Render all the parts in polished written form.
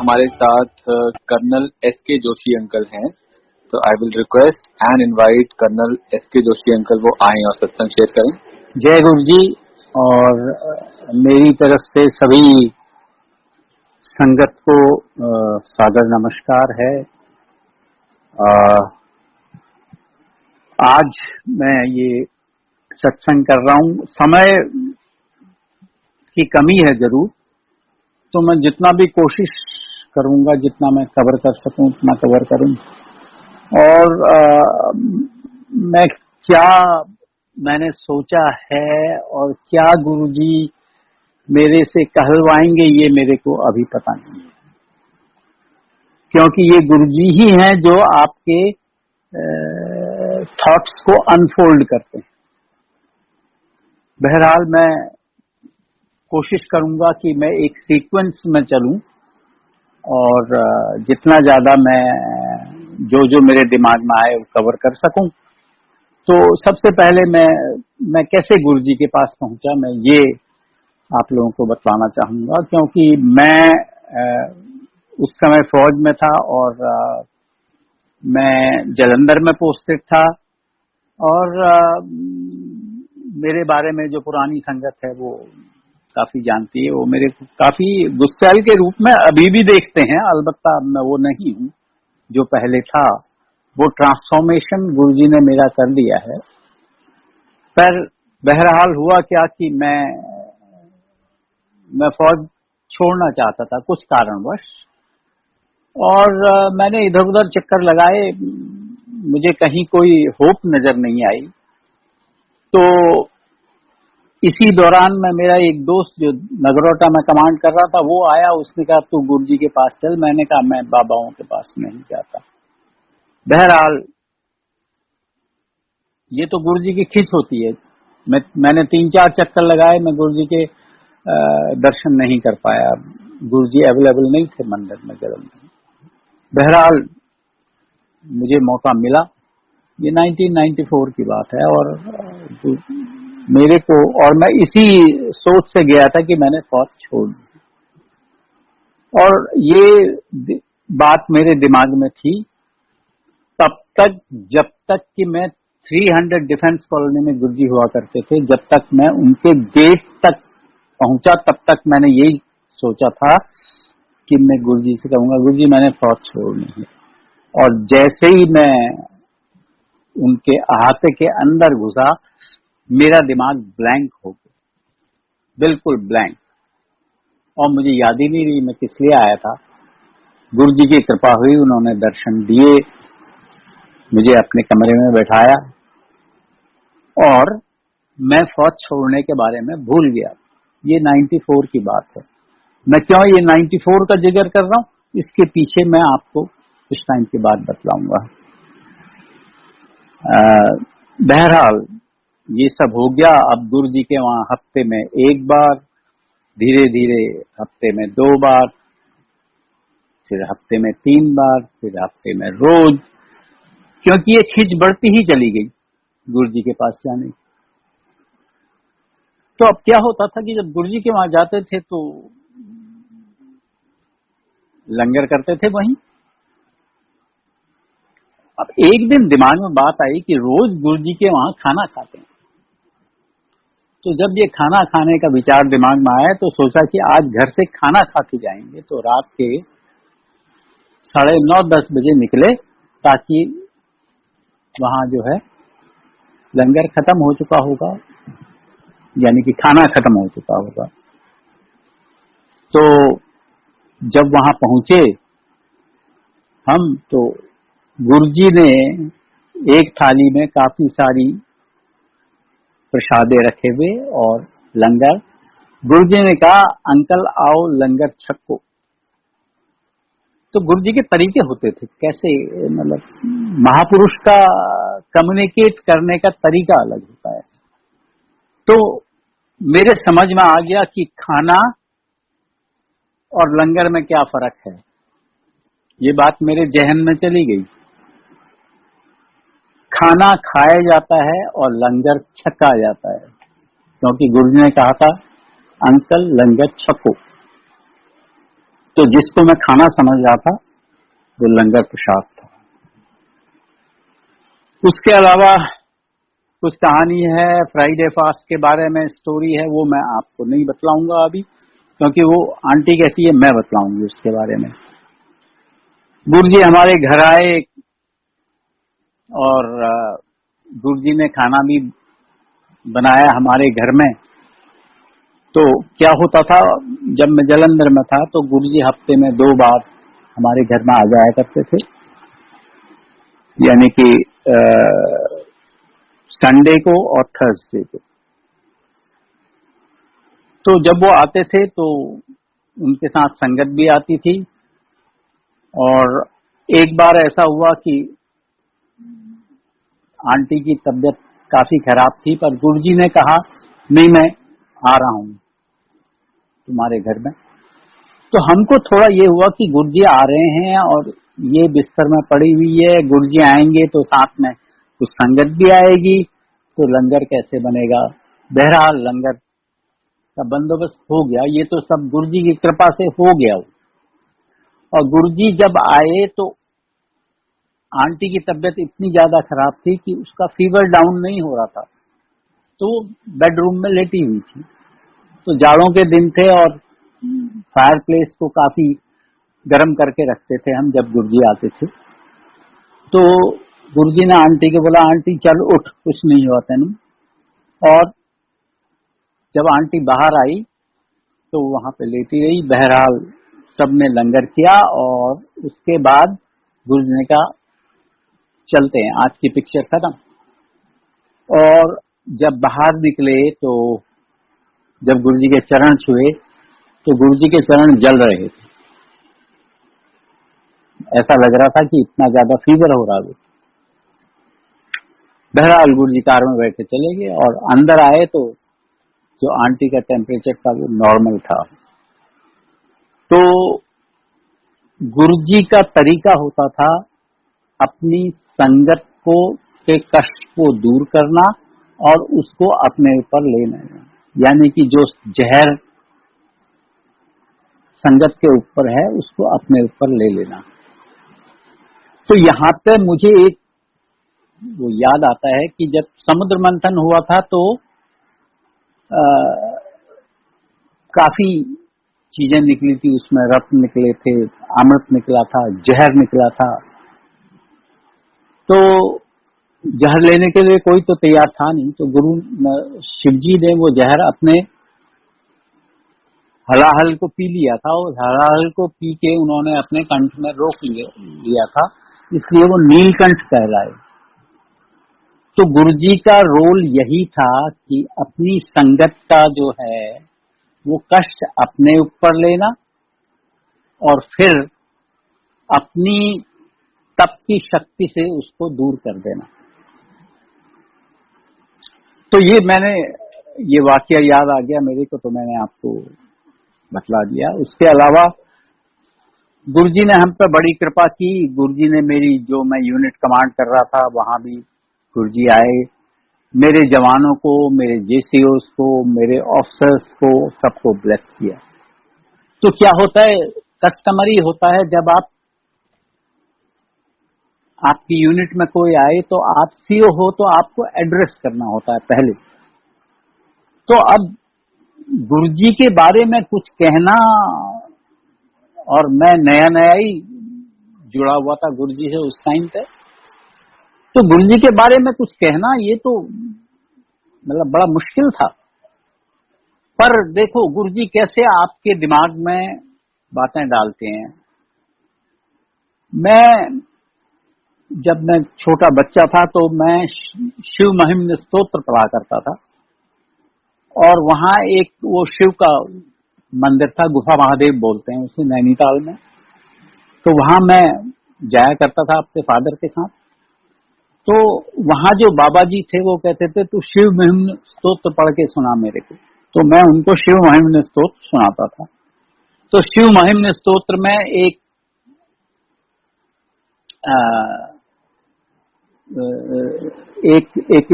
हमारे साथ colonel S K. Joshi uncle हैं, तो I will request and invite colonel S K. Joshi uncle वो आए और सत्संग शेयर करें। जय गुरु जी। और मेरी तरफ से सभी संगत को सादर नमस्कार है। आज मैं ये सत्संग कर रहा हूँ, समय की कमी है जरूर, तो मैं जितना भी कोशिश करूंगा, जितना मैं कवर कर सकूं उतना कवर करूं। और मैंने सोचा है और क्या गुरुजी मेरे से कहलवाएंगे ये मेरे को अभी पता नहीं है, क्योंकि ये गुरुजी ही हैं जो आपके थॉट्स को अनफोल्ड करते हैं। बहरहाल मैं कोशिश करूंगा कि मैं एक सीक्वेंस में चलूं और जितना ज्यादा मैं जो मेरे दिमाग में आए वो कवर कर सकूं। तो सबसे पहले मैं कैसे गुरुजी के पास पहुंचा, मैं ये आप लोगों को बतलाना चाहूंगा, क्योंकि मैं उस समय फौज में था और मैं जालंधर में पोस्टेड था। और मेरे बारे में जो पुरानी संगत है वो काफी जानती है। वो मेरे को काफी गुस्सैल के रूप में अभी भी देखते हैं, अलबत्ता मैं वो नहीं हूँ जो पहले था। वो ट्रांसफॉर्मेशन गुरुजी ने मेरा कर दिया है। पर बहरहाल हुआ क्या कि मैं फौज छोड़ना चाहता था कुछ कारणवश, और मैंने इधर उधर चक्कर लगाए, मुझे कहीं कोई होप नजर नहीं आई। तो इसी दौरान में मेरा एक दोस्त जो नगरोटा में कमांड कर रहा था वो आया, उसने कहा तू गुरुजी के पास चल। मैंने कहा मैं बाबाओं के पास नहीं जाता। बहरहाल ये तो गुरुजी की खिंच होती है। मैंने 3-4 चक्कर लगाए, मैं गुरुजी के दर्शन नहीं कर पाया। गुरुजी अवेलेबल नहीं थे मंदिर में जालंधर में। बहरहाल मुझे मौका मिला, ये 1994 की बात है, और मेरे को, और मैं इसी सोच से गया था कि मैंने फौज छोड़ दी। और ये बात मेरे दिमाग में थी तब तक, जब तक कि मैं 300 डिफेंस कॉलोनी में गुरुजी हुआ करते थे, जब तक मैं उनके गेट तक पहुंचा तब तक मैंने यही सोचा था कि मैं गुरुजी से कहूंगा गुरुजी मैंने फौज छोड़नी है। और जैसे ही मैं उनके अहाते के अंदर घुसा, मेरा दिमाग ब्लैंक हो गया, बिल्कुल ब्लैंक। और मुझे याद ही नहीं रही मैं किस लिए आया था। गुरुजी की कृपा हुई, उन्होंने दर्शन दिए, मुझे अपने कमरे में बैठाया और मैं फौज छोड़ने के बारे में भूल गया। ये 94 की बात है। मैं क्यों ये 94 का जिक्र कर रहा हूँ, इसके पीछे मैं आपको कुछ टाइम के बाद बतलाऊंगा। बहरहाल ये सब हो गया। अब गुरुजी के वहां हफ्ते में 1 बार, धीरे धीरे हफ्ते में 2 बार, फिर हफ्ते में 3 बार, फिर हफ्ते में रोज, क्योंकि ये खिंच बढ़ती ही चली गई गुरुजी के पास जाने की। तो अब क्या होता था कि जब गुरुजी के वहां जाते थे तो लंगर करते थे वहीं। अब एक दिन दिमाग में बात आई कि रोज गुरुजी के वहां खाना खाते हैं। तो जब ये खाना खाने का विचार दिमाग में आया तो सोचा कि आज घर से खाना खा के जाएंगे। तो रात के 9:30-10 बजे निकले, ताकि वहां जो है लंगर खत्म हो चुका होगा, यानी कि खाना खत्म हो चुका होगा। तो जब वहां पहुंचे हम, तो गुरुजी ने एक थाली में काफी सारी प्रसादे रखे हुए और लंगर। गुरुजी ने कहा अंकल आओ लंगर छको। तो गुरुजी के तरीके होते थे, कैसे, मतलब महापुरुष का कम्युनिकेट करने का तरीका अलग होता है। तो मेरे समझ में आ गया कि खाना और लंगर में क्या फर्क है। ये बात मेरे जहन में चली गई। खाना खाया जाता है और लंगर छका जाता है, क्योंकि गुरुजी ने कहा था अंकल लंगर छको। तो जिसको मैं खाना समझ रहा था वो लंगर प्रसाद था। उसके अलावा कुछ कहानी है फ्राइडे फास्ट के बारे में, स्टोरी है, वो मैं आपको नहीं बतलाऊंगा अभी, क्योंकि वो आंटी कहती है मैं बतलाऊंगी उसके बारे में। गुरुजी हमारे घर आए और गुरुजी ने खाना भी बनाया हमारे घर में। तो क्या होता था, जब मैं जालंधर में था तो गुरुजी हफ्ते में 2 बार हमारे घर में आ जाया करते थे, यानी कि संडे को और थर्सडे को। तो जब वो आते थे तो उनके साथ संगत भी आती थी। और एक बार ऐसा हुआ कि आंटी की तबीयत काफी खराब थी, पर गुरुजी ने कहा नहीं मैं आ रहा हूं तुम्हारे घर में। तो हमको थोड़ा ये हुआ कि गुरुजी आ रहे हैं और ये बिस्तर में पड़ी हुई है, गुरुजी आएंगे तो साथ में कुछ संगत भी आएगी, तो लंगर कैसे बनेगा। बहरहाल लंगर का बंदोबस्त हो गया, ये तो सब गुरुजी की कृपा से हो गया। और गुरुजी जब आए तो आंटी की तबीयत इतनी ज्यादा खराब थी कि उसका फीवर डाउन नहीं हो रहा था, तो बेडरूम में लेटी हुई थी। तो जाड़ों के दिन थे और फायर प्लेस को काफी गर्म करके रखते थे हम जब गुरुजी आते थे। तो गुरुजी ने आंटी को बोला आंटी चल उठ, कुछ नहीं हुआ तेनू। और जब आंटी बाहर आई तो वहां पे लेटी रही। बहरहाल सबने लंगर किया और उसके बाद गुरुजी ने कहा चलते हैं, आज की पिक्चर खत्म। और जब बाहर निकले तो जब गुरुजी के चरण छुए तो गुरुजी के चरण जल रहे थे, ऐसा लग रहा था कि इतना ज्यादा फीवर हो रहा है। बहरहाल गुरुजी कार में बैठे चले गए और अंदर आए तो जो आंटी का टेम्परेचर था वो नॉर्मल था। तो गुरुजी का तरीका होता था अपनी संगत को के कष्ट को दूर करना और उसको अपने ऊपर लेना, यानी कि जो जहर संगत के ऊपर है उसको अपने ऊपर ले लेना। तो यहाँ पे मुझे एक वो याद आता है कि जब समुद्र मंथन हुआ था तो काफी चीजें निकली थी उसमें, रत्न निकले थे, अमृत निकला था, जहर निकला था। तो जहर लेने के लिए कोई तो तैयार था नहीं, तो गुरु शिवजी ने वो जहर अपने हलाहल को पी लिया था और हलाहल को पी के उन्होंने अपने कंठ में रोक लिया था, इसलिए वो नीलकंठ कहलाए। तो गुरुजी का रोल यही था कि अपनी संगत का जो है वो कष्ट अपने ऊपर लेना और फिर अपनी तप की शक्ति से उसको दूर कर देना। तो ये वाकया याद आ गया मेरे को, तो मैंने आपको बतला दिया। उसके अलावा गुरुजी ने हम पे बड़ी कृपा की। गुरुजी ने मेरी जो मैं यूनिट कमांड कर रहा था वहां भी गुरुजी आए, मेरे जवानों को, मेरे जेसीओस को, मेरे ऑफिसर्स को, सबको ब्लेस किया। तो क्या होता है, कस्टमरी होता है जब आपकी यूनिट में कोई आए तो आप सीओ हो तो आपको एड्रेस करना होता है पहले। तो अब गुरुजी के बारे में कुछ कहना, और मैं नया नया ही जुड़ा हुआ था गुरुजी से उस टाइम पे, तो गुरुजी के बारे में कुछ कहना ये तो मतलब बड़ा मुश्किल था। पर देखो गुरुजी कैसे आपके दिमाग में बातें डालते हैं। जब मैं छोटा बच्चा था तो मैं शिव महिम स्तोत्र पढ़ा करता था, और वहां एक वो शिव का मंदिर था, गुफा महादेव बोलते हैं उसे, नैनीताल में। तो वहां मैं जाया करता था अपने फादर के साथ। तो वहां जो बाबा जी थे वो कहते थे तू शिव महिम स्तोत्र पढ़ के सुना मेरे को, तो मैं उनको शिव महिम स्तोत्र सुनाता था। तो शिव महिम स्तोत्र में एक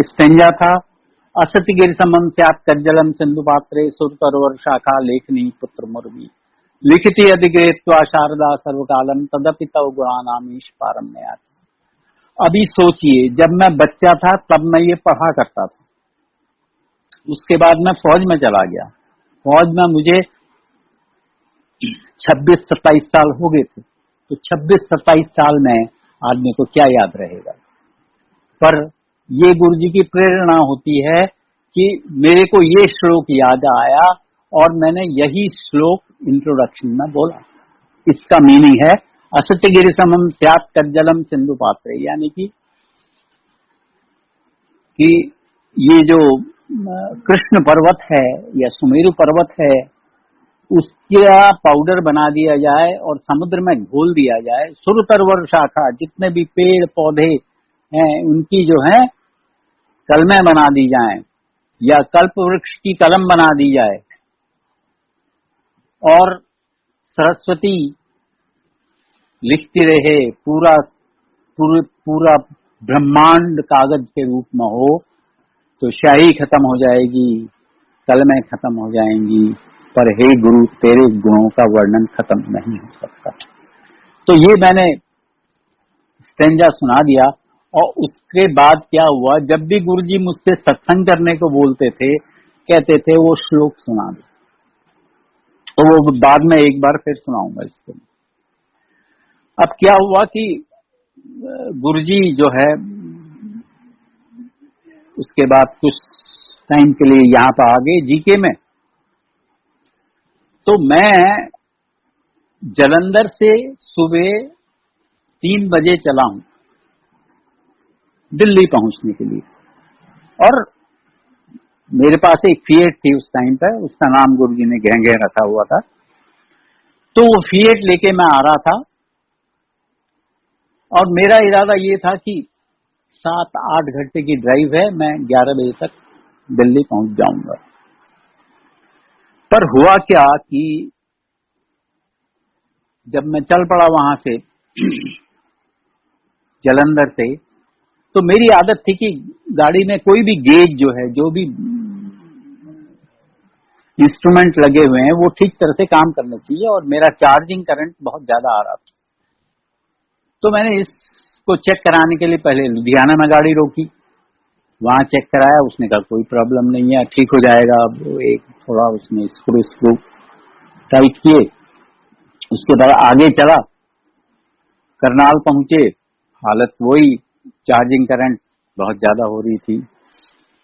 स्टेंजा था, असति गिर समम स्यात् कज्जलम सिंधु पात्रे सुर तरवर शाखा लेखनी पुत्र मुर्गी। लिखिति अधिकृत्वा शारदा सर्वकालम तदपि तव गुणानामीश पारम्यात्। अभी सोचिए, जब मैं बच्चा था तब मैं ये पढ़ा करता था, उसके बाद मैं फौज में चला गया। फौज में मुझे 26-27 साल हो गए थे, तो 26-27 साल में आदमी को क्या याद रहेगा। पर ये गुरु जी की प्रेरणा होती है कि मेरे को ये श्लोक याद आया और मैंने यही श्लोक इंट्रोडक्शन में बोला। इसका मीनिंग है असत्य गिरि समम स्यात् कज्जलम सिंधु पात्रे, यानी कि ये जो कृष्ण पर्वत है या सुमेरु पर्वत है, उसका पाउडर बना दिया जाए और समुद्र में घोल दिया जाए। सुरतरवर शाखा, जितने भी पेड़ पौधे हैं उनकी जो है कलमें बना दी जाएं या कल्प वृक्ष की कलम बना दी जाए, और सरस्वती लिखती रहे, पूरा ब्रह्मांड कागज के रूप में हो, तो स्याही खत्म हो जाएगी, कलमें खत्म हो जाएंगी, पर हे गुरु तेरे गुणों का वर्णन खत्म नहीं हो सकता। तो ये मैंने स्टेंजा सुना दिया। और उसके बाद क्या हुआ, जब भी गुरु जी मुझसे सत्संग करने को बोलते थे, कहते थे वो श्लोक सुना दो, तो वो बाद में एक बार फिर सुनाऊंगा इसको। अब क्या हुआ कि गुरुजी जो है उसके बाद कुछ टाइम के लिए यहाँ पर आ गए जीके में। तो मैं जालंधर से सुबह 3 बजे चला हूं दिल्ली पहुंचने के लिए, और मेरे पास एक फिएट थी उस टाइम पर, उसका नाम गुरुजी ने घेंघे रखा हुआ था। तो वो फिएट लेके मैं आ रहा था और मेरा इरादा ये था कि 7-8 घंटे की ड्राइव है, मैं 11 बजे तक दिल्ली पहुंच जाऊंगा। पर हुआ क्या कि जब मैं चल पड़ा वहां से जालंधर से, तो मेरी आदत थी कि गाड़ी में कोई भी गेज जो है, जो भी इंस्ट्रूमेंट लगे हुए हैं वो ठीक तरह से काम करने चाहिए, और मेरा चार्जिंग करंट बहुत ज्यादा आ रहा था। तो मैंने इसको चेक कराने के लिए पहले लुधियाना में गाड़ी रोकी, वहां चेक कराया, उसने कहा कोई प्रॉब्लम नहीं है, ठीक हो जाएगा। एक थोड़ा उसने स्क्रू टाइट किए, उसके बाद आगे चला, करनाल पहुंचे, हालत वही, चार्जिंग करंट बहुत ज्यादा हो रही थी।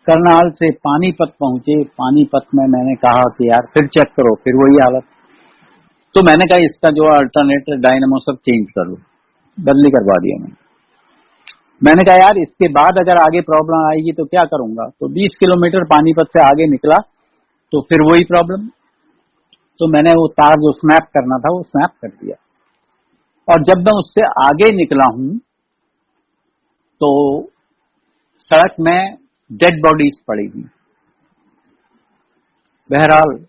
करनाल से पानीपत पहुंचे, पानीपत में मैंने कहा कि यार फिर चेक करो, फिर वही हालत। तो मैंने कहा इसका जो अल्टरनेटर डायनेमो सब चेंज कर लो, बदली करवा दिया मैंने कहा यार इसके बाद अगर आगे प्रॉब्लम आएगी तो क्या करूंगा। तो 20 किलोमीटर पानीपत से आगे निकला तो फिर वही प्रॉब्लम। तो मैंने वो तार जो स्नैप करना था वो स्नैप कर दिया, और जब मैं उससे आगे निकला हूं तो सड़क में डेड बॉडीज पड़ी हुई। बहरहाल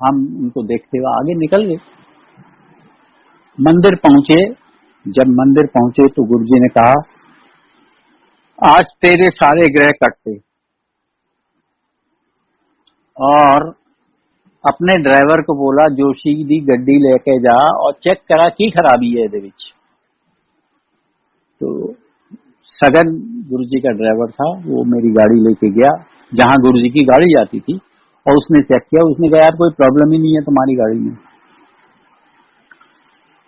हम उनको देखते हुए आगे निकल गए, मंदिर पहुंचे। जब मंदिर पहुंचे तो गुरुजी ने कहा आज तेरे सारे ग्रह कटते, और अपने ड्राइवर को बोला जोशी दी गड्डी लेके जा और चेक करा की खराबी है ਇਹਦੇ ਵਿੱਚ। तो सगन गुरुजी का ड्राइवर था, वो मेरी गाड़ी लेके गया जहां गुरुजी की गाड़ी जाती थी, और उसने चेक किया, उसने कहा यार कोई प्रॉब्लम ही नहीं है तुम्हारी गाड़ी में।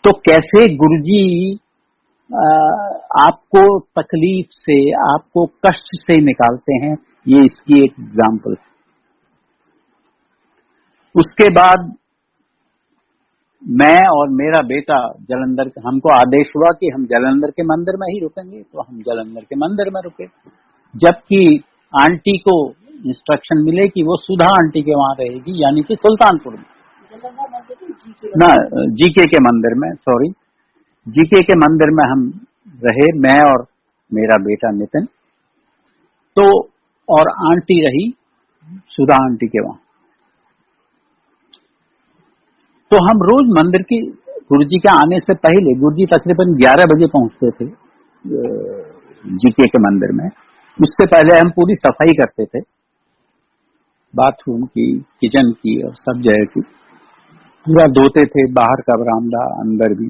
तो कैसे गुरुजी आपको तकलीफ से, आपको कष्ट से निकालते हैं, ये इसकी एक एग्जाम्पल है। उसके बाद मैं और मेरा बेटा जालंधर, हमको आदेश हुआ कि हम जालंधर के मंदिर में ही रुकेंगे, तो हम जालंधर के मंदिर में रुके। जबकि आंटी को इंस्ट्रक्शन मिले कि वो सुधा आंटी के वहां रहेगी, यानी कि सुल्तानपुर में, ना जीके के मंदिर में, सॉरी जीके के मंदिर में हम रहे, मैं और मेरा बेटा नितिन। तो और आंटी रही सुधा आंटी के वहां। तो हम रोज मंदिर की, गुरुजी के आने से पहले, गुरुजी तकरीबन 11 बजे पहुंचते थे जीके के मंदिर में, उससे पहले हम पूरी सफाई करते थे। बाथरूम की, किचन की और सब जगह की पूरा धोते थे, बाहर का बरामदा, अंदर भी।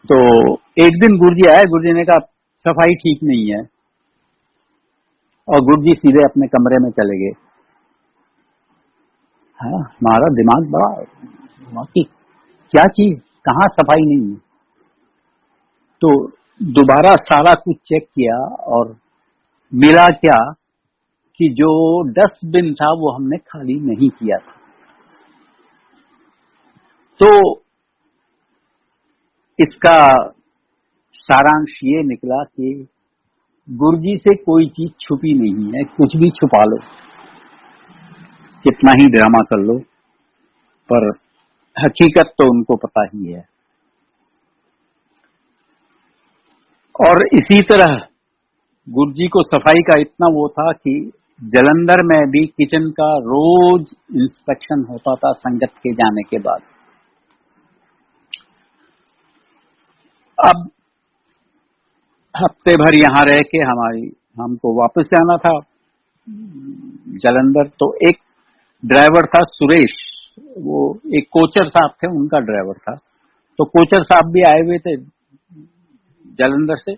तो एक दिन गुरुजी आए, गुरुजी ने कहा सफाई ठीक नहीं है, और गुरुजी सीधे अपने कमरे में चले गए। हाँ, हमारा दिमाग बड़ा वाकई, क्या चीज, कहाँ सफाई नहीं है। तो दोबारा सारा कुछ चेक किया और मिला क्या कि जो डस्टबिन था वो हमने खाली नहीं किया था। तो इसका सारांश ये निकला कि गुरुजी से कोई चीज छुपी नहीं है, कुछ भी छुपा लो, कितना ही ड्रामा कर लो, पर हकीकत तो उनको पता ही है। और इसी तरह गुरुजी को सफाई का इतना वो था कि जालंधर में भी किचन का रोज इंस्पेक्शन होता था संगत के जाने के बाद। अब हफ्ते भर यहाँ रह के हमको वापस जाना था जालंधर। तो एक ड्राइवर था सुरेश, वो एक कोचर साहब थे, उनका ड्राइवर था। तो कोचर साहब भी आए हुए थे जालंधर से।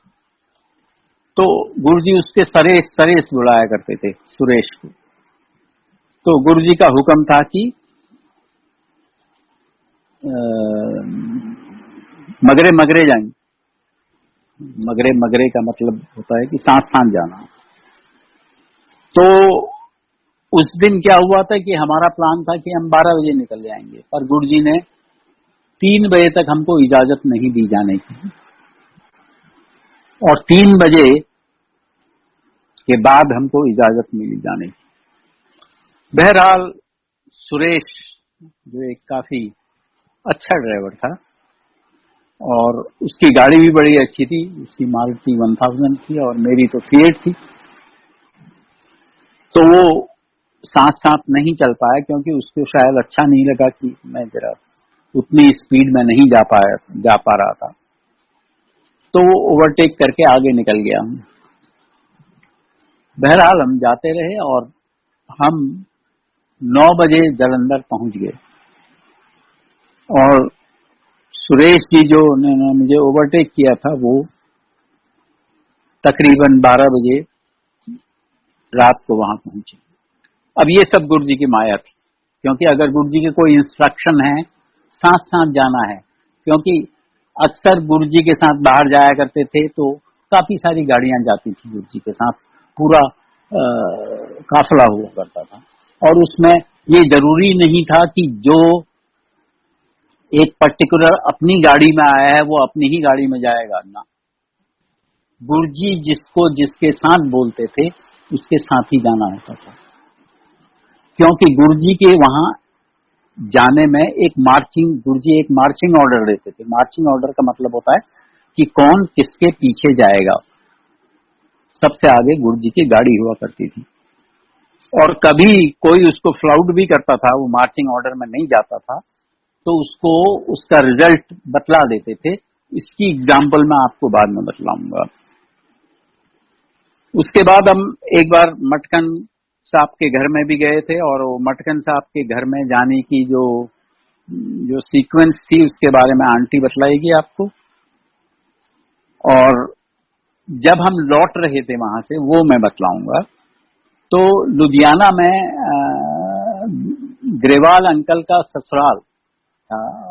तो गुरुजी उसके सरेस सरेस बुलाया करते थे सुरेश को। तो गुरुजी का हुक्म था कि मगरे मगरे जाएंगे। मगरे मगरे का मतलब होता है कि सांस सांस जाना। तो उस दिन क्या हुआ था कि हमारा प्लान था कि हम 12 बजे निकल जाएंगे, पर गुरुजी ने 3 बजे तक हमको इजाजत नहीं दी जाने की, और 3 बजे के बाद हमको इजाजत मिली जाने की। बहरहाल सुरेश जो एक काफी अच्छा ड्राइवर था, और उसकी गाड़ी भी बड़ी अच्छी थी, उसकी मारुति 1000 थी और मेरी तो फिएट थी। तो वो साथ साथ नहीं चल पाया, क्योंकि उसको शायद अच्छा नहीं लगा कि मैं जरा उतनी स्पीड में नहीं जा पा रहा था। तो वो ओवरटेक करके आगे निकल गया। बहरहाल हम जाते रहे और हम 9 बजे जालंधर पहुंच गए, और सुरेश जी जो ने मुझे ओवरटेक किया था वो तकरीबन 12 बजे रात को वहां पहुंचे। अब ये सब गुरुजी की माया थी, क्योंकि अगर गुरुजी के कोई इंस्ट्रक्शन है, साथ साथ जाना है। क्योंकि अक्सर गुरुजी के साथ बाहर जाया करते थे तो काफी सारी गाड़ियां जाती थी गुरुजी के साथ, पूरा काफिला हुआ करता था। और उसमें ये जरूरी नहीं था कि जो एक पर्टिकुलर अपनी गाड़ी में आया है वो अपनी ही गाड़ी में जाएगा ना। गुरुजी जिसको जिसके साथ बोलते थे उसके साथ ही जाना होता था, क्योंकि गुरुजी के वहां जाने में गुरुजी एक मार्चिंग ऑर्डर देते थे। मार्चिंग ऑर्डर का मतलब होता है कि कौन किसके पीछे जाएगा। सबसे आगे गुरुजी की गाड़ी हुआ करती थी, और कभी कोई उसको फ्लाउट भी करता था, वो मार्चिंग ऑर्डर में नहीं जाता था, तो उसको उसका रिजल्ट बतला देते थे। इसकी एग्जाम्पल मैं आपको बाद में बतलाऊंगा। उसके बाद हम एक बार मटकन साहब के घर में भी गए थे, और वो मटकन साहब के घर में जाने की जो सीक्वेंस थी उसके बारे में आंटी बतलाएगी आपको। और जब हम लौट रहे थे वहां से वो मैं बतलाऊंगा। तो लुधियाना में ग्रेवाल अंकल का ससुराल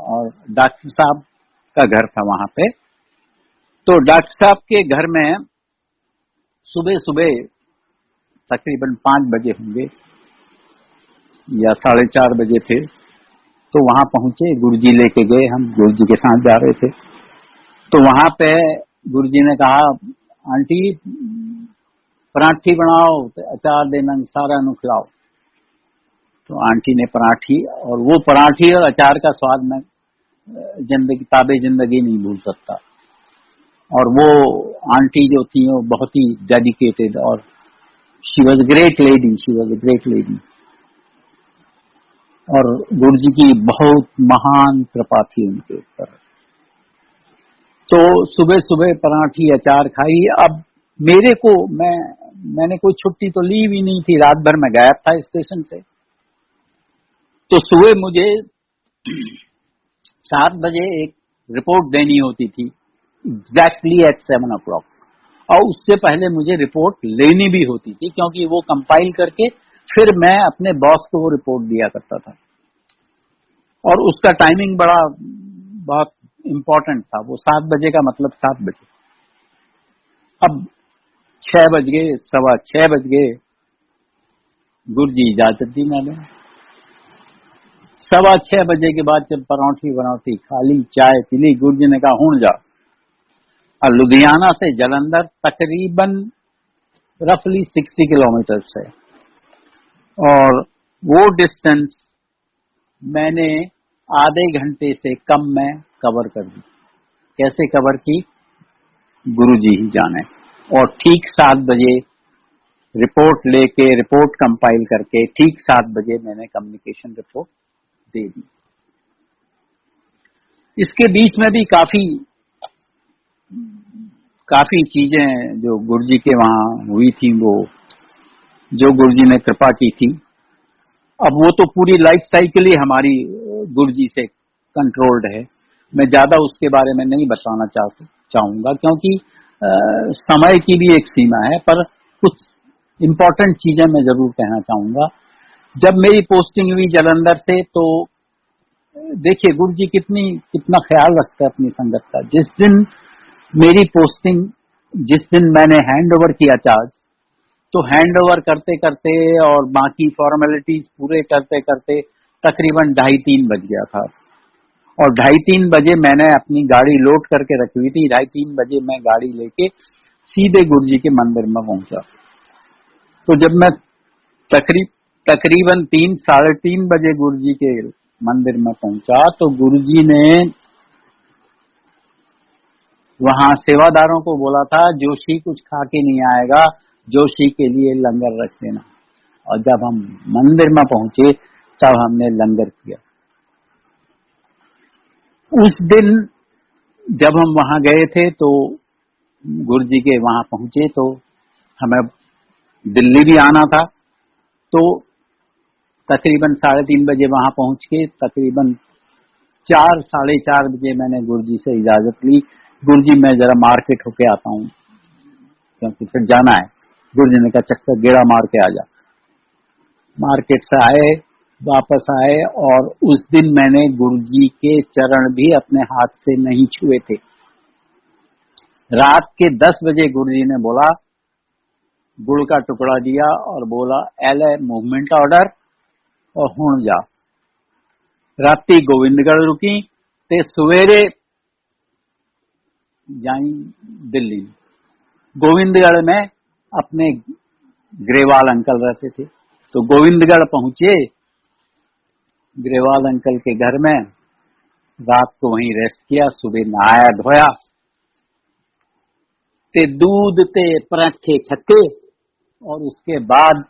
और डॉक्टर साहब का घर था वहां पे। तो डॉक्टर साहब के घर में सुबह सुबह तकरीबन 5 बजे होंगे या 4:30 बजे थे। तो वहां पहुंचे, गुरुजी लेके गए, हम गुरुजी के साथ जा रहे थे। तो वहां पे गुरुजी ने कहा, आंटी पराठी बनाओ, अचार देना सारा नु खिलाओ। तो आंटी ने पराठी, और वो पराठी और अचार का स्वाद मैं जिंदगी नहीं भूल सकता। और वो आंटी जो थी वो बहुत ही डेडिकेटेड, और शी वॉज ग्रेट लेडी। और गुरुजी की बहुत महान कृपा थी उनके ऊपर। तो सुबह सुबह पराठी अचार खाई। अब मेरे को, मैं मैंने कोई छुट्टी तो ली भी नहीं थी, रात भर मैं गायब था स्टेशन से। तो सुबह मुझे 7 बजे एक रिपोर्ट देनी होती थी, एग्जैक्टली एट 7 o'clock, और उससे पहले मुझे रिपोर्ट लेनी भी होती थी, क्योंकि वो कंपाइल करके फिर मैं अपने बॉस को वो रिपोर्ट दिया करता था, और उसका टाइमिंग बहुत इम्पोर्टेंट था। वो 7 बजे का मतलब 7 बजे। अब 6 बज गए, 6:15 बज गए, गुरुजी इजाजत दी मैंने। 6:15 बजे के बाद जब परौंठी खाली, चाय पीली, गुरुजी ने कहा हूं जा। और लुधियाना से जालंधर तकरीबन रफली 60 किलोमीटर है, और वो डिस्टेंस मैंने आधे घंटे से कम में कवर कर दी। कैसे कवर की, गुरुजी ही जाने। और ठीक 7 बजे रिपोर्ट लेके, रिपोर्ट कंपाइल करके ठीक 7 बजे मैंने कम्युनिकेशन रिपोर्ट दे दी। इसके बीच में भी काफी चीजें जो गुरुजी के वहां हुई थी, वो जो गुरुजी ने कृपा की थी, अब वो तो पूरी लाइफ साइकिल ही हमारी गुरुजी से कंट्रोल्ड है। मैं ज्यादा उसके बारे में नहीं बताना चाहूंगा, क्योंकि समय की भी एक सीमा है, पर कुछ इम्पोर्टेंट चीजें मैं जरूर कहना चाहूंगा। जब मेरी पोस्टिंग हुई जालंधर से, तो देखिए गुरुजी कितना ख्याल रखता है अपनी संगत का। जिस दिन मेरी पोस्टिंग, जिस दिन मैंने हैंड ओवर किया चार्ज, तो हैंड ओवर करते करते और बाकी फॉर्मेलिटीज पूरे करते करते तकरीबन 2:30-3 बज गया था। और 2:30-3 बजे मैंने अपनी गाड़ी लोड करके रखी हुई थी। 2:30-3 बजे मैं गाड़ी लेके सीधे गुरुजी के मंदिर में पहुंचा। तो जब मैं तकरीबन 3-3:30 बजे गुरुजी के मंदिर में पहुंचा, तो गुरुजी ने वहां सेवादारों को बोला था, जोशी कुछ खा के नहीं आएगा, जोशी के लिए लंगर रख देना। और जब हम मंदिर में पहुंचे, तब हमने लंगर किया। उस दिन जब हम वहां गए थे, तो गुरुजी के वहां पहुंचे, तो हमें दिल्ली भी आना था। तो तकरीबन 3:30 बजे वहां पहुंच के तकरीबन 4-4:30 बजे मैंने गुरुजी से इजाजत ली। गुरुजी मैं जरा मार्केट होके आता हूँ, क्योंकि फिर जाना है। गुरुजी ने कहा चक्कर गेड़ा मार के आ जा। मार्केट से आए, वापस आए, और उस दिन मैंने गुरुजी के चरण भी अपने हाथ से नहीं छुए थे। रात के 10 बजे गुरुजी ने बोला, गुड़ का टुकड़ा दिया और बोला एल मूवमेंट ऑर्डर और हुण जा। राती गोविंदगढ़ रुकी ते सवेरे जाई दिल्ली। गोविंदगढ़ में अपने ग्रेवाल अंकल रहते थे, तो गोविंदगढ़ पहुंचे, ग्रेवाल अंकल के घर में रात को वहीं रेस्ट किया। सुबह नहाया धोया, ते दूध ते पराठे छके, और उसके बाद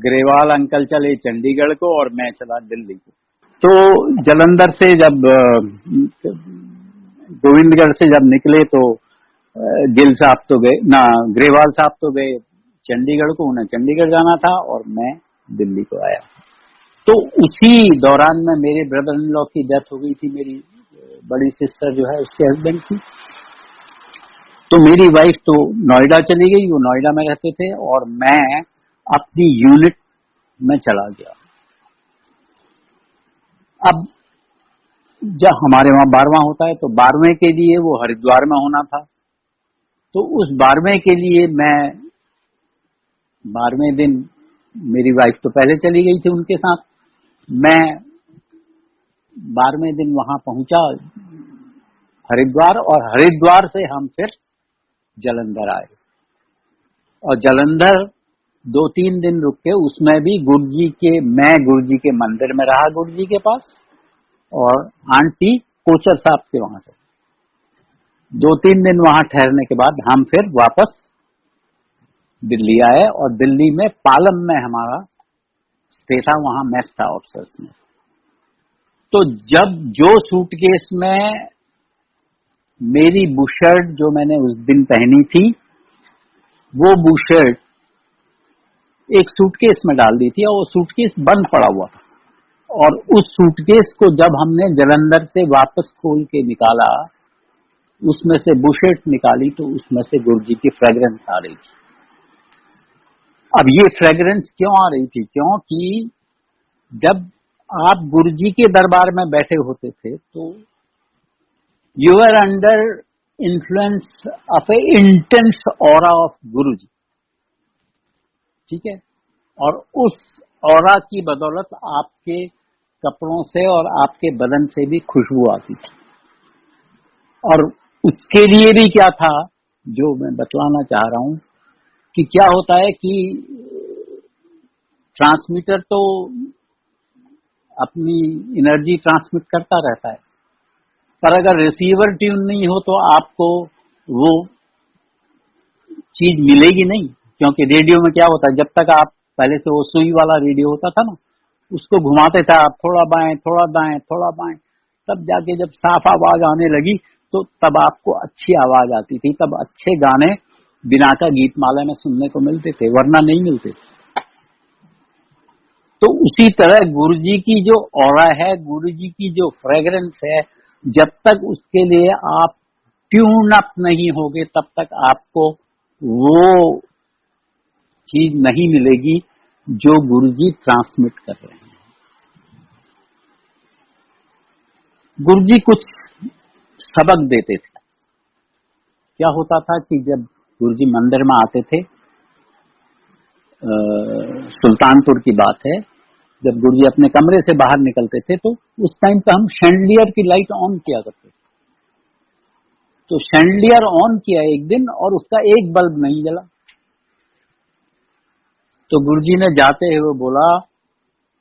ग्रेवाल अंकल चले चंडीगढ़ को और मैं चला दिल्ली को। तो जालंधर से जब गोविंदगढ़ से जब निकले, तो गिल साहब तो गए ना, ग्रेवाल साहब तो गए चंडीगढ़ को, उन्हें चंडीगढ़ जाना था, और मैं दिल्ली को आया। तो उसी दौरान में मेरे ब्रदर इन लॉ की डेथ हो गई थी, मेरी बड़ी सिस्टर जो है उसके हस्बैंड की। तो मेरी वाइफ तो नोएडा चली गई, वो नोएडा में रहते थे, और मैं अपनी यूनिट में चला गया। अब जब हमारे वहां 12वां होता है, तो 12वें के लिए वो हरिद्वार में होना था। तो उस 12वें के लिए मैं 12वें दिन, मेरी वाइफ तो पहले चली गई थी उनके साथ, मैं 12वें दिन वहां पहुंचा हरिद्वार, और हरिद्वार से हम फिर जालंधर आए। और जालंधर 2-3 दिन रुक के, उसमें भी मैं गुरुजी के मंदिर में रहा, गुरुजी के पास, और आंटी कोचर साहब के वहां से 2-3 दिन वहां ठहरने के बाद हम फिर वापस दिल्ली आए। और दिल्ली में पालम में हमारा स्टे था, वहां मेस था ऑफिसर्स में। तो जब जो सूटकेस में मेरी बुशर्ट जो मैंने उस दिन पहनी थी, वो बुशर्ट एक सूटकेस में डाल दी थी और वो सूटकेस बंद पड़ा हुआ था। और उस सूटकेस को जब हमने जलंधर से वापस खोल के निकाला, उसमें से बुशर्ट निकाली तो उसमें से गुरुजी की फ्रेग्रेंस आ रही थी। अब ये फ्रेग्रेंस क्यों आ रही थी? क्योंकि जब आप गुरुजी के दरबार में बैठे होते थे तो you are under influence of a intense aura of Guruji, ठीक है। और उस ऑरा की बदौलत आपके कपड़ों से और आपके बदन से भी खुशबू आती थी। और उसके लिए भी क्या था, जो मैं बतलाना चाह रहा हूं, कि क्या होता है कि ट्रांसमीटर तो अपनी एनर्जी ट्रांसमिट करता रहता है, पर अगर रिसीवर ट्यून नहीं हो तो आपको वो चीज मिलेगी नहीं। क्योंकि रेडियो में क्या होता है, जब तक आप पहले से वो सुई वाला रेडियो होता था ना, उसको घुमाते थे आप, थोड़ा बाएं थोड़ा दाएं थोड़ा बाएं, तब जाके जब साफ आवाज आने लगी तो तब आपको अच्छी आवाज आती थी, तब अच्छे गाने बिना का गीतमाला में सुनने को मिलते थे, वरना नहीं मिलते। तो उसी तरह गुरुजी की जो ऑरा है, गुरुजी की जो फ्रेग्रेंस है, जब तक उसके लिए आप ट्यून अप नहीं होगे तब तक आपको वो चीज नहीं मिलेगी जो गुरुजी ट्रांसमिट कर रहे हैं। गुरुजी कुछ सबक देते थे। क्या होता था कि जब गुरुजी मंदिर में आते थे, सुल्तानपुर की बात है, जब गुरुजी अपने कमरे से बाहर निकलते थे तो उस टाइम पे हम शैंडलियर की लाइट ऑन किया करते थे। तो शैंडलियर ऑन किया एक दिन और उसका एक बल्ब नहीं जला। तो गुरुजी ने जाते हुए बोला,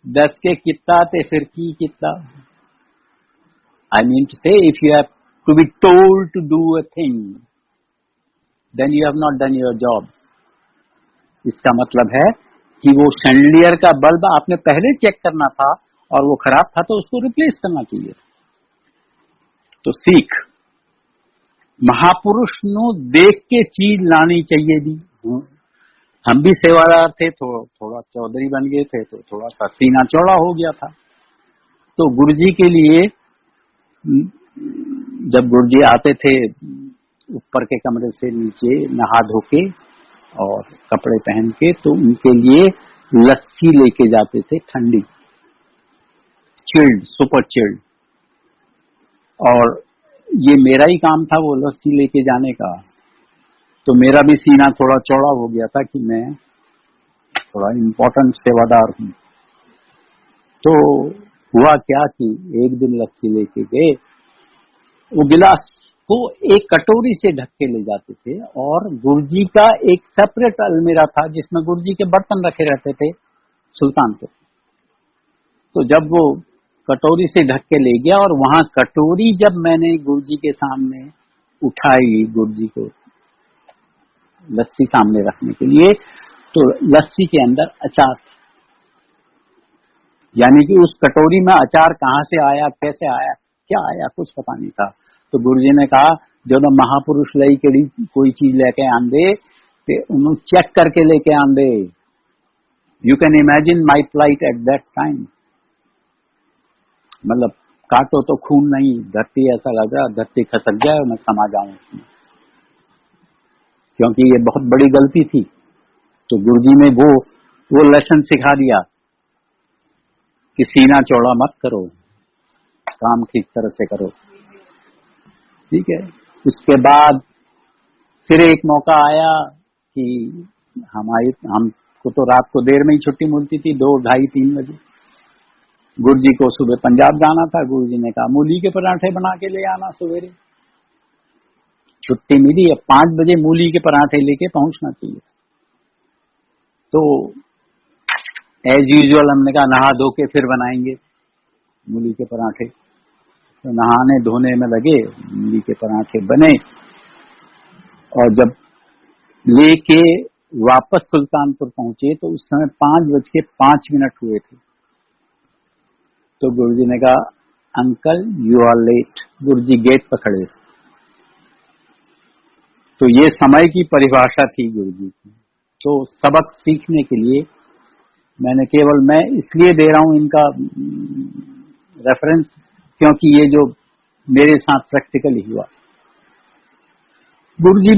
10 के कितना थे फिर की कितना। I mean to say, if you have to be told to do a thing, then you have not done your job. इसका मतलब है कि वो शैंडलियर का बल्ब आपने पहले चेक करना था और वो खराब था तो उसको रिप्लेस करना चाहिए। तो सीख महापुरुष नु देख के चीज लानी चाहिए दी। हम भी सेवादार थे, थोड़ा चौधरी बन गए थे तो थोड़ा सा सीना चौड़ा हो गया था। तो गुरुजी के लिए जब गुरुजी आते थे ऊपर के कमरे से नीचे नहा धो के और कपड़े पहन के, तो उनके लिए लस्सी लेके जाते थे, ठंडी, चिल्ड, सुपर चिल्ड। और ये मेरा ही काम था वो लस्सी लेके जाने का। तो मेरा भी सीना थोड़ा चौड़ा हो गया था कि मैं थोड़ा इम्पोर्टेंट सेवादार हूं। तो हुआ क्या कि एक दिन लस्सी लेके गए, वो गिलास को एक कटोरी से ढक के ले जाते थे और गुरुजी का एक सेपरेट अलमीरा था जिसमें गुरुजी के बर्तन रखे रहते थे सुल्तानपुर। तो जब वो कटोरी से ढक के ले गया और वहां कटोरी जब मैंने गुरुजी के सामने उठाई, गुरुजी को लस्सी सामने रखने के लिए, तो लस्सी के अंदर अचार, यानी कि उस कटोरी में अचार कहाँ से आया, कैसे आया, क्या आया, कुछ पता नहीं था। तो गुरुजी ने कहा, जो ना महापुरुष लई केड़ी कोई चीज लेके आंदे ते उन्हें चेक करके लेके आंदे। You can imagine my flight at that time. मतलब काटो तो खून नहीं, धरती ऐसा लग रहा धरती खसक जाए और मैं समा जाऊं उसमें, क्योंकि ये बहुत बड़ी गलती थी। तो गुरुजी ने वो लेसन सिखा दिया कि सीना चौड़ा मत करो, काम ठीक तरह से करो, ठीक है। उसके बाद फिर एक मौका आया कि हमको तो रात को देर में ही छुट्टी मिलती थी, 2, 2:30, 3 बजे। गुरुजी को सुबह पंजाब जाना था। गुरुजी ने कहा मूली के पराठे बना के ले आना सवेरे। छुट्टी मिली, अब 5 बजे मूली के पराठे लेके पहुंचना चाहिए। तो एज यूजुअल हमने कहा नहा धो के फिर बनाएंगे मूली के पराठे। तो नहाने धोने में लगे, मूली के पराठे बने और जब लेके वापस सुल्तानपुर पहुंचे तो उस समय 5:05 हुए थे। तो गुरुजी ने कहा uncle you are late. Guruji gate पर खड़े थे। तो ये समय की परिभाषा थी गुरु जी की। तो सबक सीखने के लिए मैं इसलिए दे रहा हूं इनका रेफरेंस, क्योंकि ये जो मेरे साथ प्रैक्टिकली हुआ। गुरु जी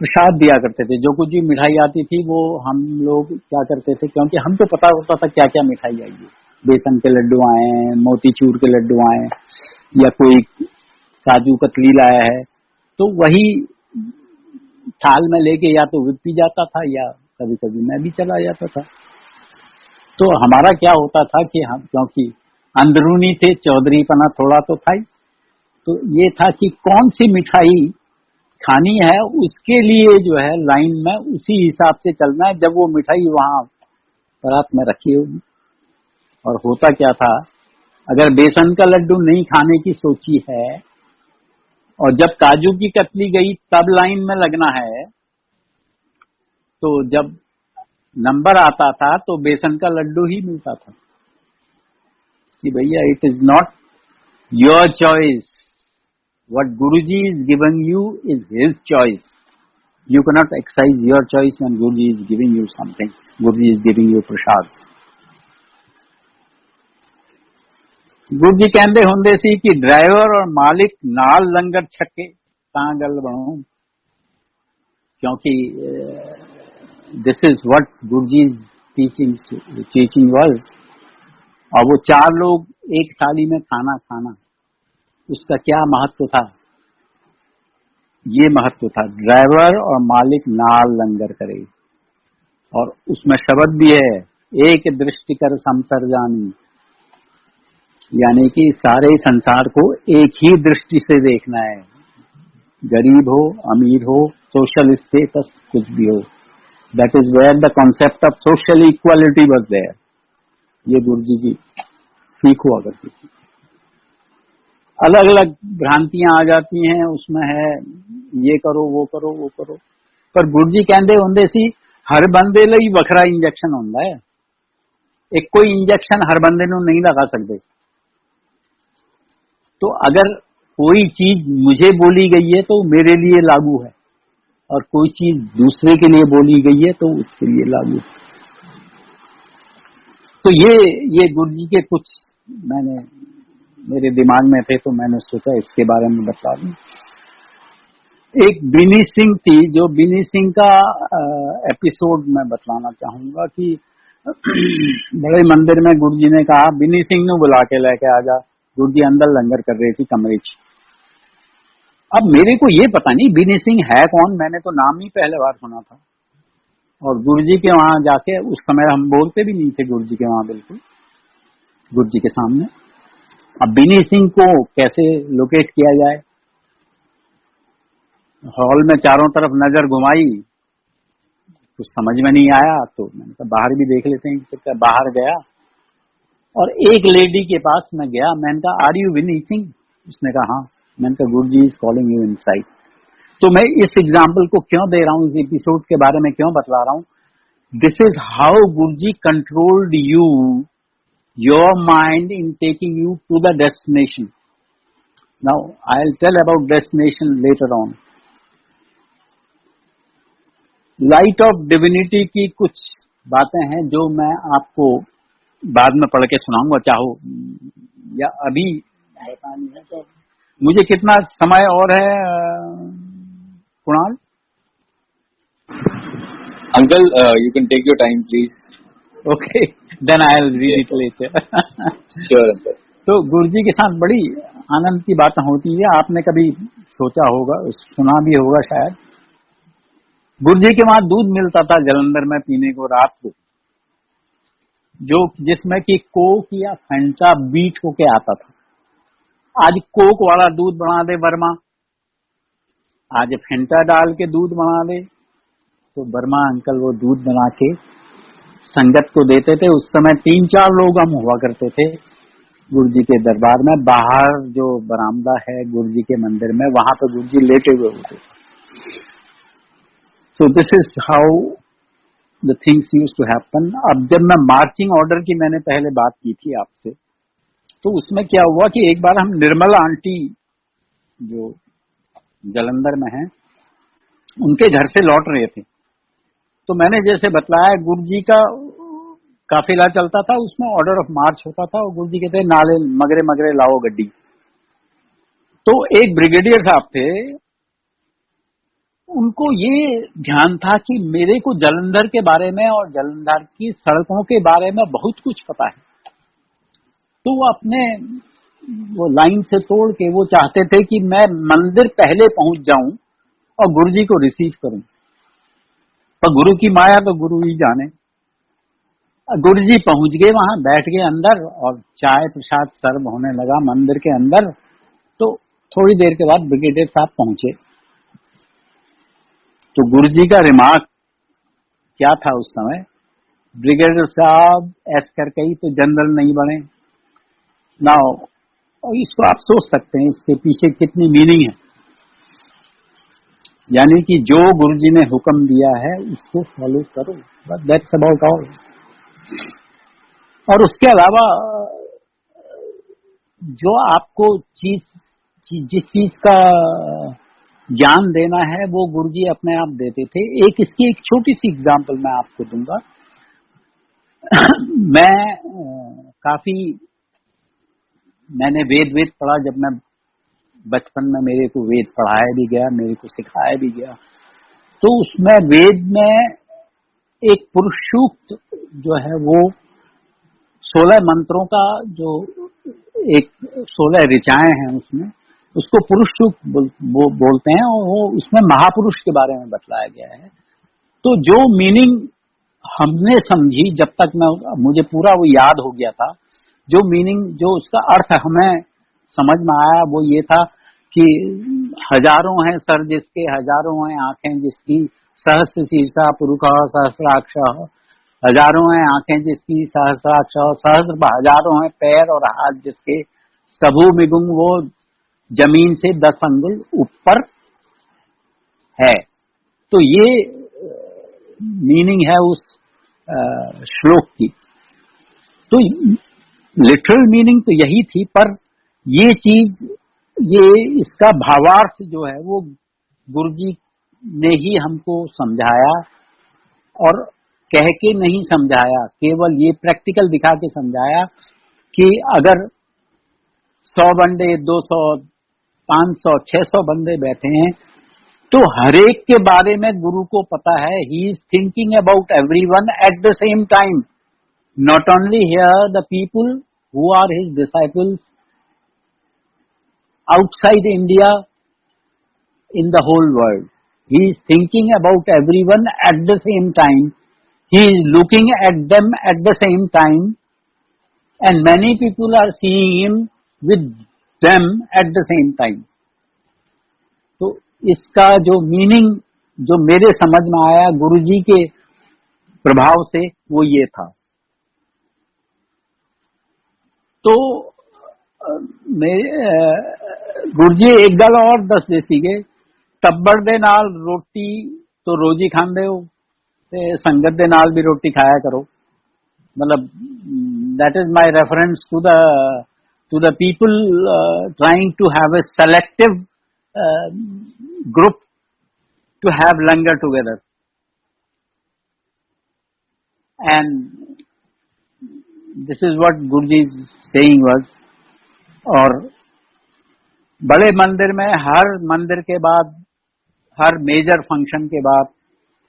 प्रसाद दिया करते थे, जो कुछ भी मिठाई आती थी वो हम लोग क्या करते थे, क्योंकि हमको पता होता था क्या क्या मिठाई आई है। बेसन के लड्डू आए हैं, मोतीचूर के लड्डू आए हैं, या कोई काजू कतली लाया है, तो वही थाल में लेके या तो विपी जाता था या कभी कभी मैं भी चला जाता था। तो हमारा क्या होता था कि हम, क्योंकि अंदरूनी थे, चौधरीपना थोड़ा तो था ही, तो ये था कि कौन सी मिठाई खानी है उसके लिए जो है लाइन में उसी हिसाब से चलना है, जब वो मिठाई वहां परात में रखी होगी। और होता क्या था, अगर बेसन का लड्डू नहीं खाने की सोची है और जब काजू की कतली गई तब लाइन में लगना है, तो जब नंबर आता था तो बेसन का लड्डू ही मिलता था कि भैया it is not your choice, what Guruji is giving you is his choice. You cannot exercise your choice when Guruji is giving you something. Guruji is giving you prasad. Guruji कहते होंगे सी कि ड्राइवर और मालिक नाल लंगर छके तां गल बनू, क्योंकि this is what Guruji's teaching was। और वो चार लोग एक थाली में खाना खाना, उसका क्या महत्व था, ये महत्व था ड्राइवर और मालिक नाल लंगर करे। और उसमें शब्द भी है, एक दृष्टि कर समसर जानी, यानी कि सारे संसार को एक ही दृष्टि से देखना है, गरीब हो अमीर हो, सोशल स्टेटस कुछ भी हो। That is where the concept of social equality was there. ये गुरु जी की सीख हुआ करती थी। अलग अलग भ्रांतियां आ जाती हैं, उसमें है ये करो वो करो वो करो, पर गुरु जी कहते होंगे सी हर बंदे लई वखरा इंजेक्शन होता है, एक कोई इंजेक्शन हर बंदे नूं नहीं लगा सकते। तो अगर कोई चीज मुझे बोली गई है तो मेरे लिए लागू है, और कोई चीज दूसरे के लिए बोली गई है तो उसके लिए लागू है। तो ये गुरु जी के कुछ मेरे दिमाग में थे, तो मैंने सोचा इसके बारे में बता दूं। एक बिनी सिंह थी, जो बिनी सिंह का एपिसोड मैं बतलाना चाहूंगा कि बड़े मंदिर में गुरु जी ने कहा बिनी सिंह ने बुला के लेके आ जा। गुरु जी अंदर लंगर कर रही थी कमरे च। अब मेरे को ये पता नहीं बिनी सिंह है कौन, मैंने तो नाम ही पहले बार सुना था। और गुरु जी के वहां जाके, उस समय हम बोलते भी नहीं थे गुरु जी के वहां, बिल्कुल गुरु जी के सामने। अब बिनी सिंह को कैसे लोकेट किया जाए, हॉल में चारों तरफ नजर घुमाई, कुछ समझ में नहीं आया, तो मैंने कहा बाहर भी देख लेते हैं। तो बाहर गया और एक लेडी के पास मैं गया, मैंने कहा आर यू बिनी सिंह? उसने कहा हाँ। मैंने कहा गुरु जी इज कॉलिंग यू इनसाइड। तो मैं इस एग्जाम्पल को क्यों दे रहा हूँ, इस एपिसोड के बारे में क्यों बतला रहा हूँ, this is how Guru ji controlled you, your mind in taking you to the destination. Now I'll tell about destination later on. Light of Divinity की कुछ बातें हैं जो मैं आपको बाद में पढ़ के सुनाऊंगा, चाहो या अभी बतानी है तो। मुझे कितना समय और है Kunal? Uncle, you can take your time, please. Okay, then I'll read it later. Sure, Uncle. तो गुरुजी के साथ बड़ी आनंद की बातें होती है। आपने कभी सोचा होगा, सुना भी होगा शायद। गुरुजी के वहां दूध मिलता था जलंधर में पीने को रात को, जो जिसमें कि कोक या फंटा बीट होके आता था। आज कोक वाला दूध बना दे वर्मा, आज फेंटा डाल के दूध बना दे, तो वर्मा अंकल वो दूध बना के संगत को देते थे। उस समय 3-4 लोग हम हुआ करते थे गुरुजी के दरबार में। बाहर जो बरामदा है गुरुजी के मंदिर में, वहां पे गुरुजी लेटे हुए होते थे। So this is how the things used to happen. अब जब मैं मार्चिंग ऑर्डर की मैंने पहले बात की थी आपसे, तो उसमें क्या हुआ कि एक बार हम निर्मला आंटी जो जलंधर में हैं, उनके घर से लौट रहे थे। तो मैंने जैसे बतलाया, गुरु जी का काफिला चलता था, उसमें ऑर्डर ऑफ मार्च होता था और गुरु जी कहते नाले मगरे मगरे लाओ गड्डी। तो एक ब्रिगेडियर साहब थे, उनको ये ध्यान था कि मेरे को जालंधर के बारे में और जालंधर की सड़कों के बारे में बहुत कुछ पता है। तो वो अपने वो लाइन से तोड़ के वो चाहते थे कि मैं मंदिर पहले पहुंच जाऊं और गुरु जी को रिसीव करूं। पर गुरु की माया तो गुरु ही जाने। गुरु जी पहुंच गए, वहां बैठ गए अंदर और चाय प्रसाद सर्व होने लगा मंदिर के अंदर। तो थोड़ी देर के बाद ब्रिगेडियर साहब पहुंचे। तो गुरु जी का रिमार्क क्या था उस समय, ब्रिगेडियर साहब ऐस करके ही तो जनरल नहीं बने ना। और इसको आप सोच सकते हैं इसके पीछे कितनी मीनिंग है। यानी कि जो गुरु जी ने हुक्म दिया है उसको फॉलो करो, बस दैट्स अबाउट ऑल। और उसके अलावा जो आपको जिस चीज का ज्ञान देना है वो गुरुजी अपने आप देते थे। इसकी एक छोटी सी एग्जांपल मैं आपको दूंगा। मैंने वेद पढ़ा। जब मैं बचपन में मेरे को वेद पढ़ाया भी गया, मेरे को सिखाया भी गया। तो उसमें वेद में एक पुरुष सूक्त जो है वो 16 मंत्रों का जो एक 16 ऋचाएं हैं उसमें, उसको पुरुष सूक्त बोलते हैं। और वो उसमें महापुरुष के बारे में बतलाया गया है। तो जो मीनिंग हमने समझी, जब तक मुझे पूरा वो याद हो गया था, जो मीनिंग जो उसका अर्थ हमें समझ में आया वो ये था कि हजारों हैं सर जिसके, हजारों हैं आंखें जिसकी, सहस्त्र शीर्षा पुरुष सहस्राक्ष, हजारों हैं आंखें जिसकी सहस्राक्ष, सहस्त्र हजारों हैं पैर और हाथ जिसके, सबू मिगुम वो जमीन से 10 अंगुल ऊपर है। तो ये मीनिंग है उस श्लोक की। तो लिटरल मीनिंग तो यही थी, पर ये चीज, ये इसका भावार्थ जो है वो गुरुजी ने ही हमको समझाया, और कह के नहीं समझाया, केवल ये प्रैक्टिकल दिखा के समझाया कि अगर 100 बंदे, 200, 500, 600 बंदे बैठे हैं तो हर एक के बारे में गुरु को पता है। He is thinking about everyone at the same time, not only here the people who are his disciples outside India, in the whole world. He is thinking about everyone at the same time. He is looking at them at the same time, and many people are seeing him with them at the same time. तो इसका जो meaning जो मेरे समझ में आया गुरुजी के प्रभाव से वो ये था। तो गुरुजी एक गल और दस दे सीगे, टब्बर दे नाल रोटी तो रोज ही खांदे हो ते संगत दे नाल भी रोटी खाया करो। मतलब that is my reference to the people trying to have a selective group to have langar together, and this is what Guruji saying was. और बड़े मंदिर में हर मंदिर के बाद, हर मेजर फंक्शन के बाद,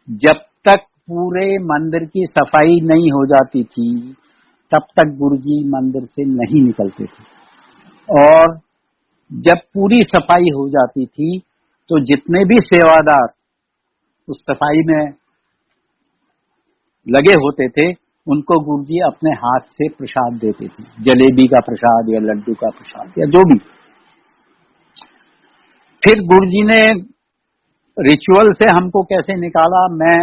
जब तक पूरे मंदिर की सफाई नहीं हो जाती थी तब तक गुरुजी मंदिर से नहीं निकलते थे। और जब पूरी सफाई हो जाती थी तो जितने भी सेवादार उस सफाई में लगे होते थे उनको गुरुजी अपने हाथ से प्रसाद देते थे, जलेबी का प्रसाद या लड्डू का प्रसाद या जो भी। फिर गुरुजी ने रिचुअल से हमको कैसे निकाला। मैं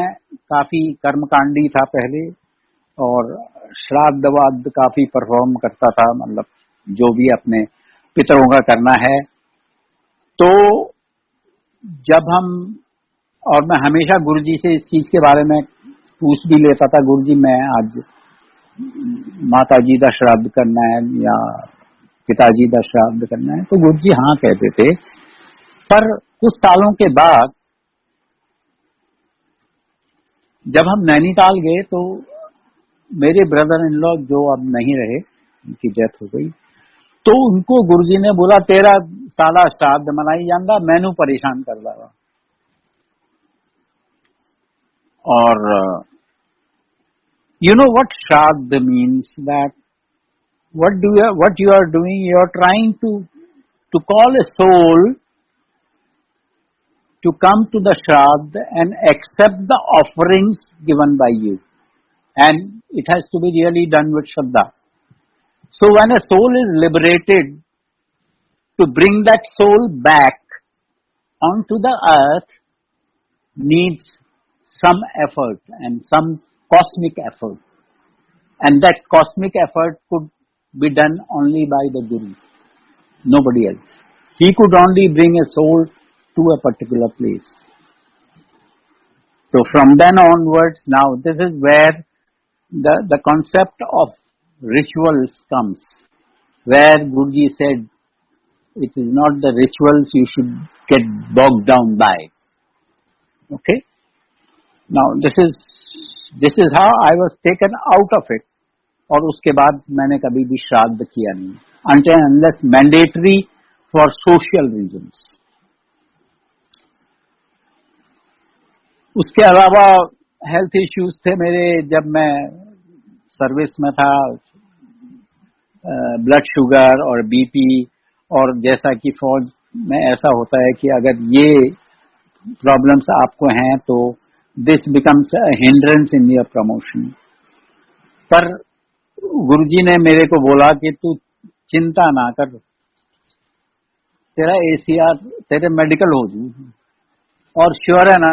काफी कर्मकांडी था पहले, और श्राद्ध वाद्ध काफी परफॉर्म करता था, मतलब जो भी अपने पितरों का करना है। तो जब और मैं हमेशा गुरुजी से इस चीज के बारे में पूछ भी लेता था, गुरुजी मैं आज माताजी का श्राद्ध करना है या पिताजी का श्राद्ध करना है, तो गुरुजी हाँ कहते थे। पर कुछ सालों के बाद जब हम नैनीताल गए तो मेरे ब्रदर इन लॉ जो अब नहीं रहे, उनकी डेथ हो गई, तो उनको गुरुजी ने बोला तेरा साला श्राद्ध मनाई जांदा, मैनू परेशान कर रहा। और you know what श्राद्ध means, that what you are doing, you are trying to call a soul to come to the Shraddha and accept the offerings given by you. And it has to be really done with Shraddha. So when a soul is liberated, to bring that soul back onto the earth needs some effort and some cosmic effort. And that cosmic effort could be done only by the Guru, nobody else. He could only bring a soul to a particular place. So from then onwards, now this is where the concept of rituals comes, where Guruji said, it is not the rituals you should get bogged down by. Okay? Now this is how I was taken out of it. और उसके बाद मैंने कभी भी श्राद्ध किया नहीं, until unless mandatory for social reasons. उसके अलावा हेल्थ इश्यूज थे मेरे, जब मैं सर्विस में था, ब्लड शुगर और बीपी, और जैसा कि फौज में ऐसा होता है कि अगर ये प्रॉब्लम्स आपको हैं तो this becomes a hindrance in your promotion. पर गुरुजी ने मेरे को बोला कि तू चिंता ना कर, तेरा एसीआर, तेरे मेडिकल हो जू। और श्योर है ना,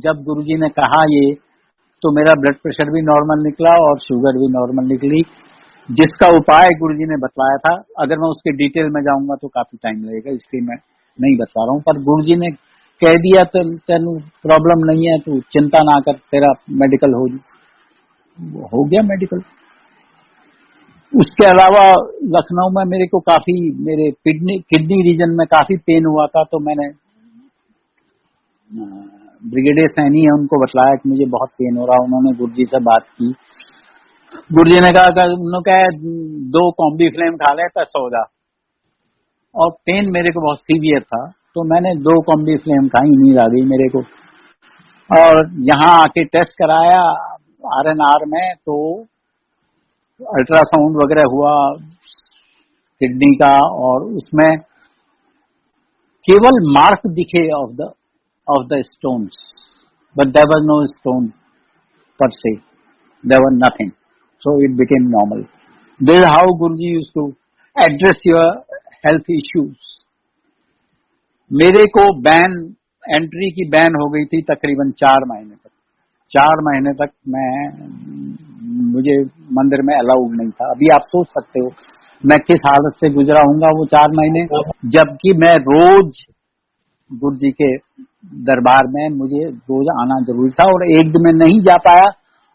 जब गुरुजी ने कहा ये, तो मेरा ब्लड प्रेशर भी नॉर्मल निकला और शुगर भी नॉर्मल निकली, जिसका उपाय गुरुजी ने बतलाया था। अगर मैं उसके डिटेल में जाऊंगा तो काफी टाइम लगेगा, इसलिए मैं नहीं बता रहा हूँ। पर गुरुजी ने कह दिया तो तेन प्रॉब्लम नहीं है, तू चिंता ना कर, तेरा मेडिकल हो गया मेडिकल। उसके अलावा लखनऊ में मेरे को काफी, मेरे किडनी रीजन में काफी पेन हुआ था, तो मैंने ब्रिगेडियर सैनी है, उनको बतलाया कि मुझे बहुत पेन हो रहा। उन्होंने गुरुजी से बात की, गुरुजी ने कहा, उन्होंने कहा 2 कॉम्बी फ्लेम खा लेता सो जा। और पेन मेरे को बहुत सीवियर था, तो मैंने 2 कॉम्बी फ्लेम खाई, नींद आ गई मेरे को। और यहाँ आके टेस्ट कराया RNR में, तो अल्ट्रासाउंड वगैरह हुआ किडनी का, और उसमें केवल मार्क दिखे of the stones, but there was no stone per se, there was nothing, so it became normal. This is how Guruji used to address your health issues. मेरे को एंट्री की बैन हो गई थी तकरीबन 4 महीने तक। 4 महीने तक मुझे मंदिर में अलाउड नहीं था। अभी आप सोच सकते हो मैं किस हालत से गुजरा हूँगा वो 4 महीने, जबकि मैं रोज गुरुजी के दरबार में, मुझे रोज आना जरूरी था, और एक दिन में नहीं जा पाया,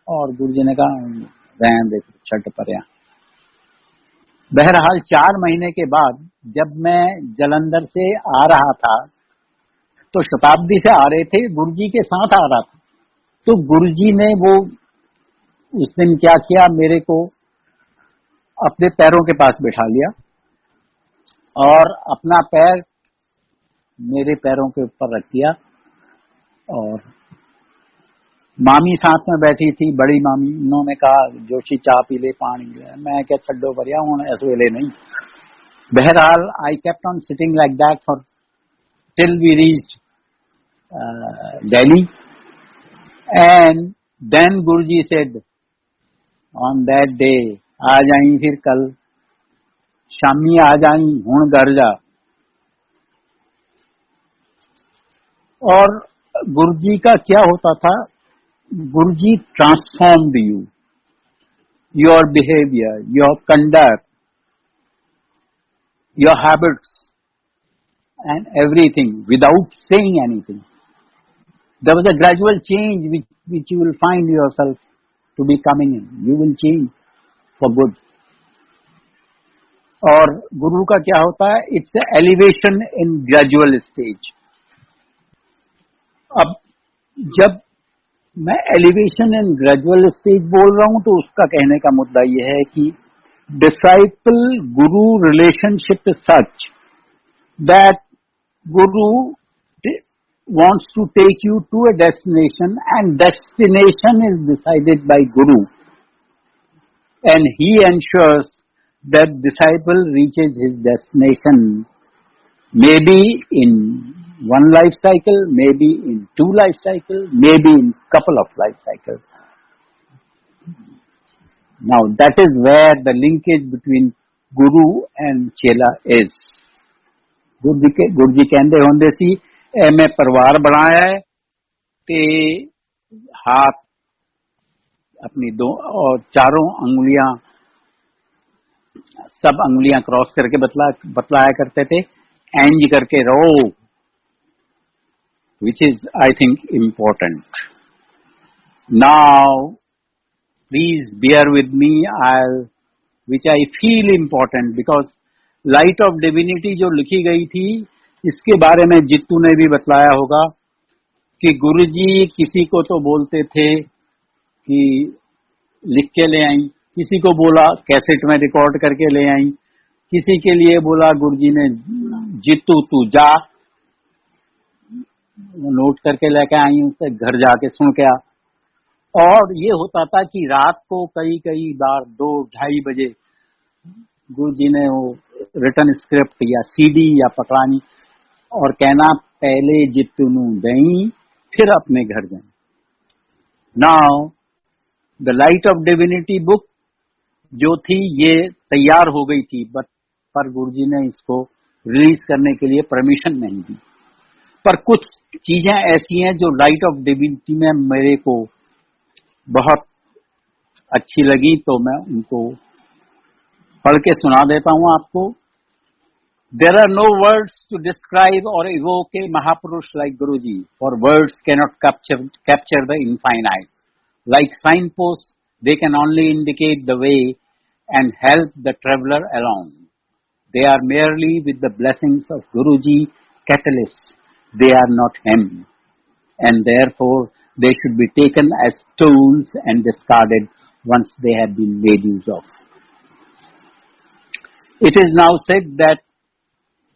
और गुरुजी ने कहा रहने दे, छठ पर। बहरहाल 4 महीने के बाद जब मैं जलंधर से आ रहा था, तो शताब्दी से आ रहे थे, गुरुजी के साथ आ रहा था, तो गुरुजी ने वो उस दिन क्या किया, मेरे को अपने पैरों के पास बैठा लिया और अपना पैर मेरे पैरों के ऊपर रख दिया, और मामी साथ में बैठी थी, बड़ी मामी, उन्होंने कहा जोशी चाह पी ले, पानी ले। मैं क्या छड्डो भरिया हूं, इस वेले नहीं। बहरहाल I kept on sitting like that for till we reached Delhi, and then Guruji said on that day, आ जाई फिर कल शामी, आ जाई हुण घर जा। और गुरुजी का क्या होता था, Guruji transformed you, your behaviour, your conduct, your habits and everything without saying anything. There was a gradual change which you will find yourself to be coming in. You will change for good. और गुरु का क्या होता है, it's an elevation in gradual stage. अब जब मैं elevation and gradual stage बोल रहा हूं, तो उसका कहने का मुद्दा यह है कि disciple Guru relationship is such that Guru wants to take you to a destination, and destination is decided by guru, and he ensures that disciple reaches his destination, maybe in one life cycle, maybe in 2 life cycle, maybe in couple of life cycles. Now that is where the linkage between guru and chela is. गुरु जी कहते होंगे सी मैं परिवार बनाया है ते हाथ अपनी 2 और 4 अंगुलियां, सब अंगुलियां क्रॉस करके बतलाया करते थे, एंज करके रहो, which is I think important. Now please bear with me, which I feel important, because light of divinity जो लिखी गई थी, इसके बारे में जित्तू ने भी बतलाया होगा कि गुरुजी किसी को तो बोलते थे कि लिख के ले आई, किसी को बोला कैसेट में रिकॉर्ड करके ले आई, किसी के लिए बोला गुरुजी ने जित्तू तू जा, नोट करके लेके आई, उससे घर जाके सुन के आ। और ये होता था कि रात को कई बार 2-2:30 बजे गुरुजी ने वो रिटर्न स्क्रिप्ट या सीडी या पकड़ानी और कहना पहले जित्तू नू दई फिर अपने घर जाए। Now the light of divinity book जो थी ये तैयार हो गई थी, पर गुरुजी ने इसको रिलीज करने के लिए परमिशन नहीं दी। पर कुछ चीजें ऐसी हैं जो लाइट ऑफ डिविनिटी में मेरे को बहुत अच्छी लगी, तो मैं उनको पढ़ के सुना देता हूं आपको। There are no words to describe or evoke a Mahapurush like Guruji, for words cannot capture the infinite. Like signposts, they can only indicate the way and help the traveler along. They are merely, with the blessings of Guruji, catalysts. They are not him, and therefore they should be taken as tools and discarded once they have been made use of. It is now said that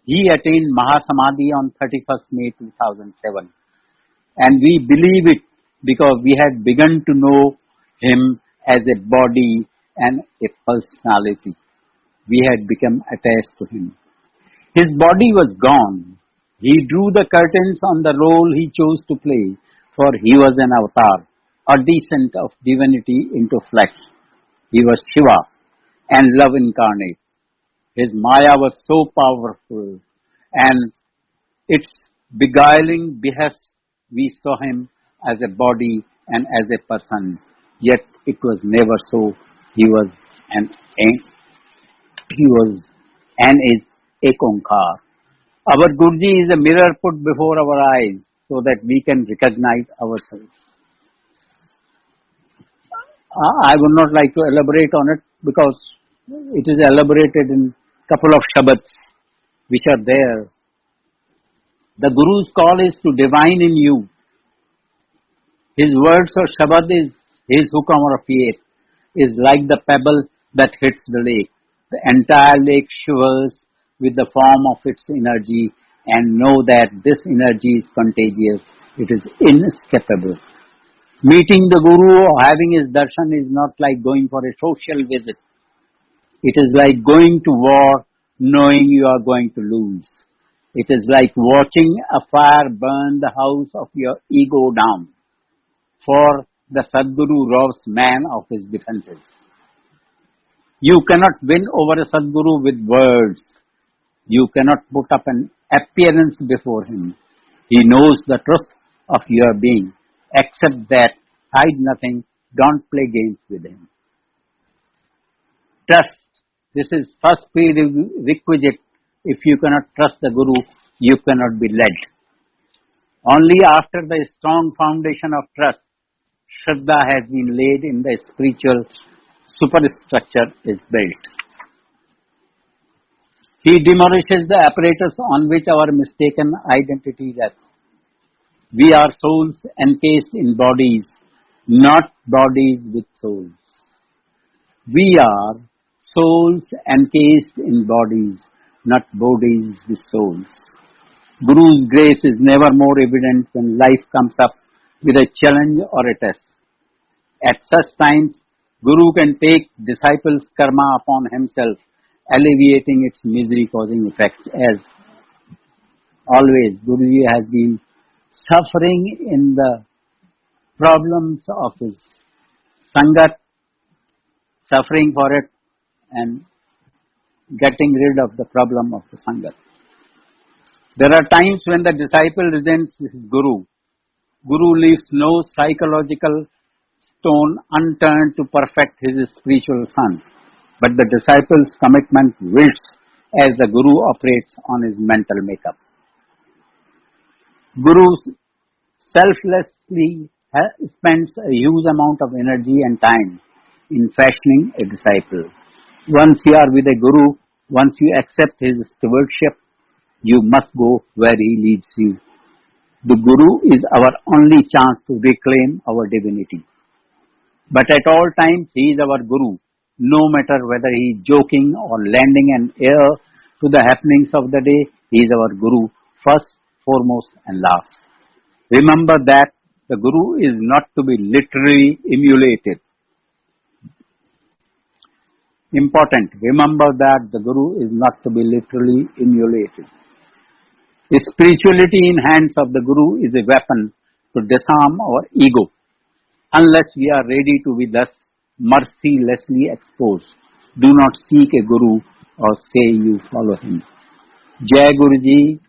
he attained Mahasamadhi on 31st May 2007, and we believe it because we had begun to know him as a body and a personality. We had become attached to him. His body was gone. He drew the curtains on the role he chose to play, for he was an avatar, a descent of divinity into flesh. He was Shiva and love incarnate. His Maya was so powerful, and its beguiling behest, we saw him as a body and as a person. Yet it was never so. He was an is Ek Onkar. Our Guruji is a mirror put before our eyes so that we can recognize ourselves. I would not like to elaborate on it because it is elaborated in couple of shabads which are there. The Guru's call is to divine in you. His words or shabad is his hukam or faith is like the pebble that hits the lake. The entire lake shivers with the form of its energy, and know that this energy is contagious. It is inescapable. Meeting the Guru or having his darshan is not like going for a social visit. It is like going to war knowing you are going to lose. It is like watching a fire burn the house of your ego down. For the Sadguru robs man of his defenses. You cannot win over a Sadguru with words. You cannot put up an appearance before him. He knows the truth of your being. Accept that, hide nothing, don't play games with him. Trust. This is first prerequisite. If you cannot trust the Guru, you cannot be led. Only after the strong foundation of trust, Shraddha has been laid in the spiritual superstructure is built. He demolishes the apparatus on which our mistaken identity rests. We are souls encased in bodies, not bodies with souls. We are souls encased in bodies, not bodies with souls. Guru's grace is never more evident when life comes up with a challenge or a test. At such times, Guru can take disciples' karma upon himself, alleviating its misery-causing effects. As always, Guruji has been suffering in the problems of his Sangat, suffering for it and getting rid of the problem of the Sangat. There are times when the disciple resents his Guru. Guru leaves no psychological stone unturned to perfect his spiritual son, but the disciple's commitment wilts as the Guru operates on his mental makeup. Guru selflessly spends a huge amount of energy and time in fashioning a disciple. Once you are with a Guru, once you accept his stewardship, you must go where he leads you. The Guru is our only chance to reclaim our divinity. But at all times, he is our Guru, no matter whether he is joking or lending an ear to the happenings of the day. He is our Guru, first, foremost and last. Remember that the Guru is not to be literally emulated. Important, remember that the Guru is not to be literally emulated. Spirituality in hands of the Guru is a weapon to disarm our ego, unless we are ready to be thus mercilessly exposed. Do not seek a Guru or say you follow him. Jai Guruji.